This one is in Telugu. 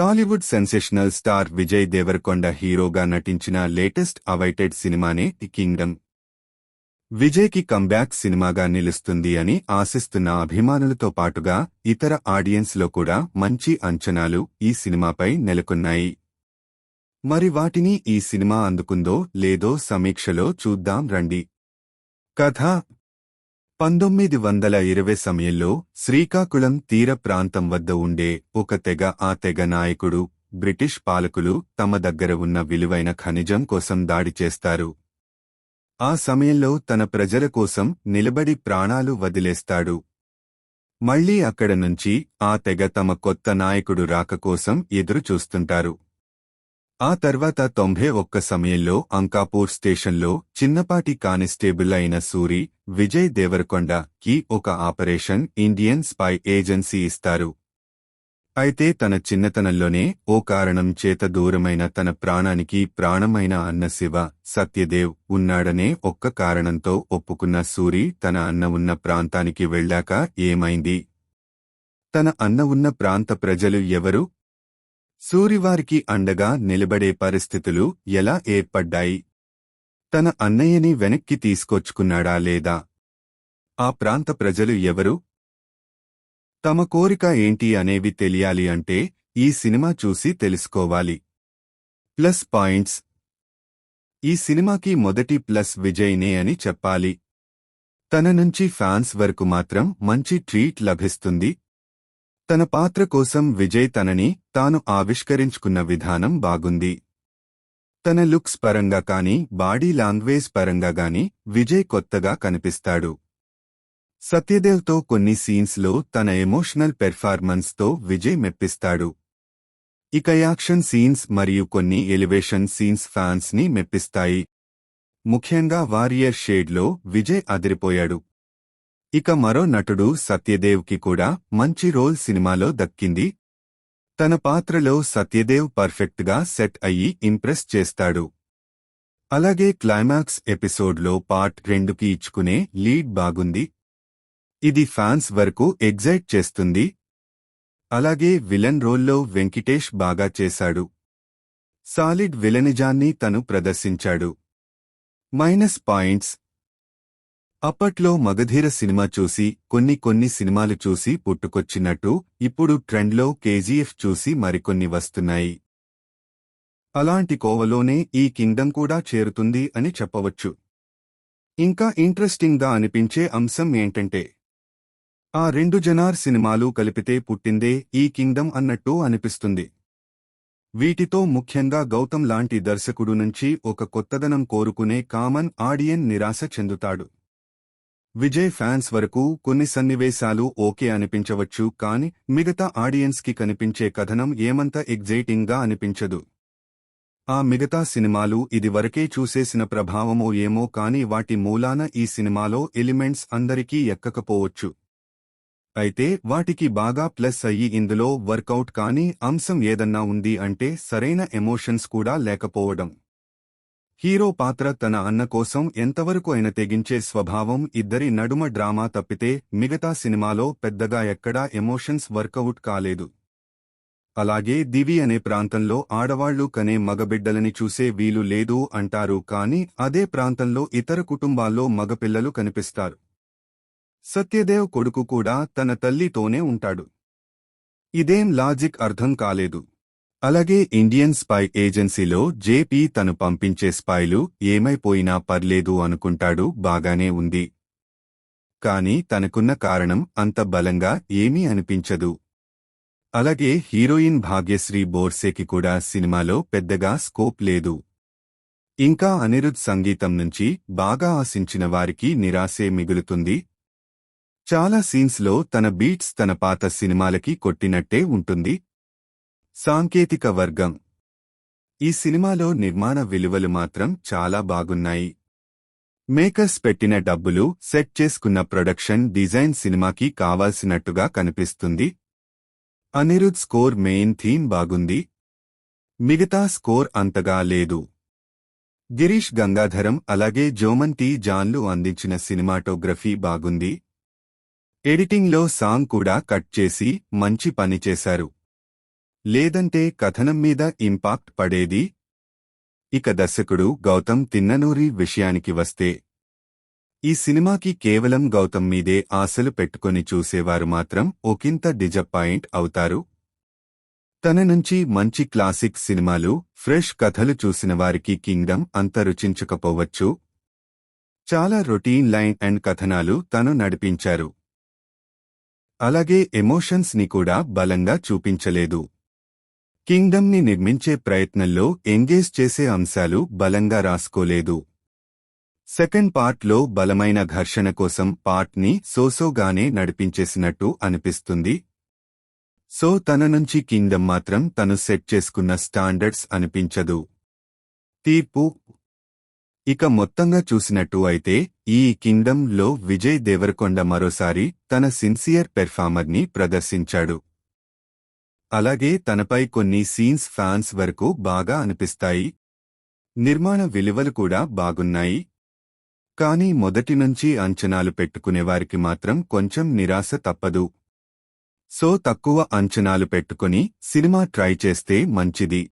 టాలీవుడ్ సెన్సేషనల్ స్టార్ విజయ్ దేవరకొండ హీరోగా నటించిన లేటెస్ట్ అవైటెడ్ సినిమానే ది కింగ్డమ్. విజయ్కి కంబ్యాక్ సినిమాగా నిలుస్తుంది అని ఆశిస్తున్న అభిమానులతో పాటుగా ఇతర ఆడియన్స్లో కూడా మంచి అంచనాలు ఈ సినిమాపై నెలకొన్నాయి. మరి వాటిని ఈ సినిమా అందుకుందో లేదో సమీక్షలో చూద్దాం రండి. కథ 1920 సమయంలో శ్రీకాకుళం తీర ప్రాంతం వద్ద ఉండే ఒక తెగ. ఆ తెగ నాయకుడు బ్రిటిష్ పాలకులు తమ దగ్గర ఉన్న విలువైన ఖనిజం కోసం దాడి చేస్తారు. ఆ సమయంలో తన ప్రజల కోసం నిలబడి ప్రాణాలు వదిలేస్తాడు. మళ్లీ అక్కడ నుంచి ఆ తెగ తమ కొత్త నాయకుడు రాక కోసం ఎదురు చూస్తుంటారు. ఆ తర్వాత 91 సమయంలో అంకాపూర్ స్టేషన్లో చిన్నపాటి కానిస్టేబుల్ అయిన సూరి విజయ్ దేవరకొండకి ఒక ఆపరేషన్ ఇండియన్ స్పై ఏజెన్సీ ఇస్తారు. అయితే తన చిన్నతనంలోనే ఓ కారణం చేత దూరమైన తన ప్రాణానికి ప్రాణమైన అన్న శివ సత్యదేవ్ ఉన్నాడనే ఒక్క కారణంతో ఒప్పుకున్న సూరి తన అన్న ఉన్న ప్రాంతానికి వెళ్ళాక ఏమైంది? తన అన్న ఉన్న ప్రాంత ప్రజలు ఎవరు? సూరివారికి అండగా నిలబడే పరిస్థితులు ఎలా ఏర్పడ్డాయి? తన అన్నయ్యని వెనక్కి తీసుకొచ్చుకున్నాడా లేదా? ఆ ప్రాంత ప్రజలు ఎవరు? తమ కోరిక ఏంటి అనేవి తెలియాలి అంటే ఈ సినిమా చూసి తెలుసుకోవాలి. Plus points. ఈ సినిమాకి మొదటి ప్లస్ విజయ్నే అని చెప్పాలి. తన నుంచి ఫ్యాన్స్ వరకు మాత్రం మంచి ట్రీట్ లభిస్తుంది. తన పాత్ర కోసం విజయ్ తనని తాను ఆవిష్కరించుకున్న విధానం బాగుంది. తన లుక్స్ పరంగా కానీ బాడీ లాంగ్వేజ్ పరంగా గానీ విజయ్ కొత్తగా కనిపిస్తాడు. సత్యదేవ్తో కొన్ని సీన్స్లో తన ఎమోషనల్ పెర్ఫార్మెన్స్తో విజయ్ మెప్పిస్తాడు. ఇక యాక్షన్ సీన్స్ మరియు కొన్ని ఎలివేషన్ సీన్స్ ఫ్యాన్స్ ని మెప్పిస్తాయి. ముఖ్యంగా వారియర్ షేడ్లో విజయ్ అదిరిపోయాడు. ఇక మరో నటుడు సత్యదేవ్కి కూడా మంచి రోల్ సినిమాలో దక్కింది. తన పాత్రలో సత్యదేవ్ పర్ఫెక్ట్గా సెట్ అయ్యి ఇంప్రెస్ చేస్తాడు. అలాగే క్లైమాక్స్ ఎపిసోడ్లో పార్ట్ 2కి ఇచ్చుకునే లీడ్ బాగుంది. ఇది ఫ్యాన్స్ వరకు ఎగ్జైట్ చేస్తుంది. అలాగే విలన్ రోల్లో వెంకటేష్ బాగా చేశాడు. సాలిడ్ విలనిజాన్ని తను ప్రదర్శించాడు. Minus points. అప్పట్లో మగధీర సినిమా చూసి కొన్ని సినిమాలు చూసి పుట్టుకొచ్చినట్టు ఇప్పుడు ట్రెండ్లో కేజీఎఫ్ చూసి మరికొన్ని వస్తున్నాయి. అలాంటి కోవలోనే ఈ కింగ్డమ్ కూడా చేరుతుంది అని చెప్పవచ్చు. ఇంకా ఇంట్రెస్టింగ్గా అనిపించే అంశం ఏంటంటే ఆ రెండు జనార్ సినిమాలు కలిపితే పుట్టిందే ఈ కింగ్డమ్ అన్నట్టు అనిపిస్తుంది. వీటితో ముఖ్యంగా గౌతమ్ లాంటి దర్శకుడు నుంచి ఒక కొత్తదనం కోరుకునే కామన్ ఆడియన్ నిరాశ చెందుతాడు. విజయ్ ఫ్యాన్స్ వరకు కొన్ని సన్నివేశాలు ఓకే అనిపించవచ్చు, కానీ మిగతా ఆడియన్స్కి కనిపించే కథనం ఏమంత ఎగ్జైటింగ్గా అనిపించదు. ఆ మిగతా సినిమాలు ఇదివరకే చూసేసిన ప్రభావమో ఏమో కానీ వాటి మూలాన ఈ సినిమాలో ఎలిమెంట్స్ అందరికీ ఎక్కకపోవచ్చు. అయితే వాటికి బాగా ప్లస్ అయ్యి ఇందులో వర్కౌట్ కాని అంశం ఏదన్నా ఉంది అంటే సరైన ఎమోషన్స్ కూడా లేకపోవడం. హీరో పాత్ర తన అన్న కోసం ఎంతవరకు అయిన తెగించే స్వభావం, ఇద్దరి నడుమ డ్రామా తప్పితే మిగతా సినిమాలో పెద్దగా ఎక్కడా ఎమోషన్స్ వర్కౌట్ కాలేదు. అలాగే దివి అనే ప్రాంతంలో ఆడవాళ్లు కనే మగబిడ్డలని చూసే వీలు లేదు అంటారు, కానీ అదే ప్రాంతంలో ఇతర కుటుంబాల్లో మగపిల్లలు కనిపిస్తారు. సత్యదేవ్ కొడుకు కూడా తన తల్లితోనే ఉంటాడు. ఇదేం లాజిక్ అర్థం కాలేదు. అలాగే ఇండియన్ స్పై ఏజెన్సీలో జేపీ తను పంపించే స్పైలు ఏమైపోయినా పర్లేదు అనుకుంటాడు, బాగానే ఉంది. కానీ తనకున్న కారణం అంత బలంగా ఏమీ అనిపించదు. అలాగే హీరోయిన్ భాగ్యశ్రీ బోర్సేకి కూడా సినిమాలో పెద్దగా స్కోప్ లేదు. ఇంకా అనిరుద్ సంగీతం నుంచి బాగా ఆశించిన వారికి నిరాశే మిగులుతుంది. చాలా సీన్స్లో తన బీట్స్ తన పాత సినిమాలకి కొట్టినట్టే ఉంటుంది. సాంకేతిక వర్గం. ఈ సినిమాలో నిర్మాణ విలువలు మాత్రం చాలా బాగున్నాయి. మేకర్స్ పెట్టిన డబ్బులు, సెట్ చేసుకున్న ప్రొడక్షన్ డిజైన్ సినిమాకి కావాల్సినట్టుగా కనిపిస్తుంది. అనిరుద్ స్కోర్ మెయిన్ థీమ్ బాగుంది. మిగతా స్కోర్ అంతగా లేదు. గిరీష్ గంగాధరం అలాగే జోమన్ టీ జాన్లు అందించిన సినిమాటోగ్రఫీ బాగుంది. ఎడిటింగ్లో సాంగ్ కూడా కట్ చేసి మంచి పని చేశారు. లేదంటే కథనం మీద ఇంపాక్ట్ పడేది. ఇక దర్శకుడు గౌతమ్ తిన్ననూరి విషయానికి వస్తే, ఈ సినిమాకి కేవలం గౌతమ్ మీదే ఆశలు పెట్టుకొని చూసేవారు మాత్రం ఒకింత డిజపాయింట్ అవుతారు. తన నుంచి మంచి క్లాసిక్ సినిమాలు, ఫ్రెష్ కథలు చూసిన వారికి కింగ్డమ్ అంత రుచించకపోవచ్చు. చాలా రొటీన్ లైన్ అండ్ కథనాలు తను నడిపించారు. అలాగే ఎమోషన్స్ ని కూడా బలంగా చూపించలేదు. కింగ్డమ్ ని నిర్మించే ప్రయత్నంలో ఎంగేజ్ చేసే అంశాలు బలంగా రాసుకోలేదు. సెకండ్ పార్ట్ లో బలమైన ఘర్షణ కోసం పార్ట్ ని సోసోగానే నడిపించేసినట్టు అనిపిస్తుంది. సో తన నుంచి కింగ్డమ్ మాత్రం తను సెట్ చేసుకున్న స్టాండర్డ్స్ అనిపించదు. తీర్పు ఇక మొత్తంగా చూసినట్టు అయితే ఈ కింగ్డమ్ లో విజయ్ దేవరకొండ మరోసారి తన సిన్సియర్ పెర్ఫార్మర్ ని ప్రదర్శించాడు. అలాగే తనపై కొన్ని సీన్స్ ఫ్యాన్స్ వరకు బాగా అనిపిస్తాయి. నిర్మాణ విలువలు కూడా బాగున్నాయి. కానీ మొదటి నుంచి అంచనాలు పెట్టుకునేవారికి మాత్రం కొంచెం నిరాశ తప్పదు. సో తక్కువ అంచనాలు పెట్టుకుని సినిమా ట్రై చేస్తే మంచిది.